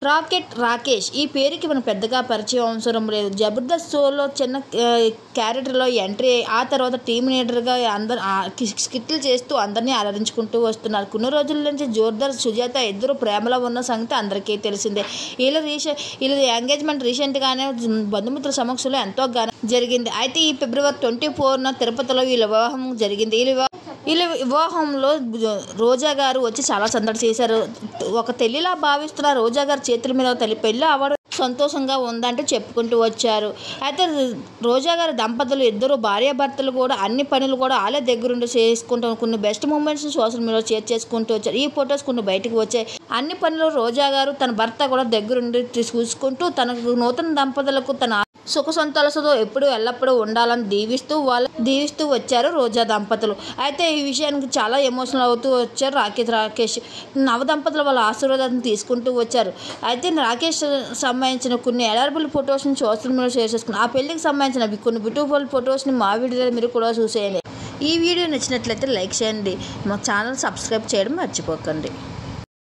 Rocket Rakesh ఈ పేరుకి మనం పెద్దగా పరిచయం అవసరం లేదు. జబర్దస్త్ షోలో చిన్న క్యారెక్టర్లో ఎంట్రీ అయ్యి ఆ తర్వాత టీమ్ లీడర్గా స్కిట్లు చేస్తూ అందరినీ అలరించుకుంటూ వస్తున్నారు. కొన్ని రోజుల నుంచి జోర్దార్ సుజాత ఇద్దరు ప్రేమలో ఉన్న సంగతి అందరికీ తెలిసిందే. వీళ్ళ ఎంగేజ్మెంట్ రీసెంట్గానే బంధుమిత్రుల సమక్షంలో ఎంతో ఘనంగా జరిగింది. అయితే ఈ ఫిబ్రవరి 24న తిరుపతిలో వీళ్ళ వివాహం జరిగింది. వీళ్ళ వివాహంలో రోజా గారు వచ్చి చాలా సందడి చేశారు. ఒక తల్లిలా భావిస్తున్న రోజా గారి చేతుల మీద తల్లి పెళ్ళి అవ్వడం సంతోషంగా ఉందంటూ చెప్పుకుంటూ వచ్చారు. అయితే రోజా గారి దంపతులు ఇద్దరు భార్యాభర్తలు కూడా అన్ని పనులు కూడా వాళ్ళే దగ్గరుండి చేసుకుంటూ కొన్ని బెస్ట్ మూమెంట్స్ సోషల్ మీడియాలో షేర్ చేసుకుంటూ వచ్చారు. ఈ ఫొటోస్ కొన్ని బయటకు వచ్చాయి. అన్ని పనులు రోజా గారు తన భర్త కూడా దగ్గరుండి చూసుకుంటూ తనకు నూతన దంపతులకు తన సుఖ సంతోషాలతో ఎప్పుడు ఎల్లప్పుడూ ఉండాలని దీవిస్తూ వచ్చారు రోజా దంపతులు. అయితే ఈ విషయానికి చాలా ఎమోషనల్ అవుతూ వచ్చారు రాకేష్. నవ దంపతులు వాళ్ళ ఆశీర్వాదాన్ని తీసుకుంటూ వచ్చారు. అయితే రాకేష్ సంబంధించిన కొన్ని ఎలరబుల్ ఫొటోస్ని సోషల్ మీడియాలో షేర్ చేసుకున్నారు. ఆ పెళ్లికి సంబంధించిన కొన్ని బ్యూటిఫుల్ ఫొటోస్ని మా వీడియోలో మీరు కూడా చూసేయండి. ఈ వీడియో నచ్చినట్లయితే లైక్ చేయండి. మా ఛానల్ సబ్స్క్రైబ్ చేయడం మర్చిపోకండి.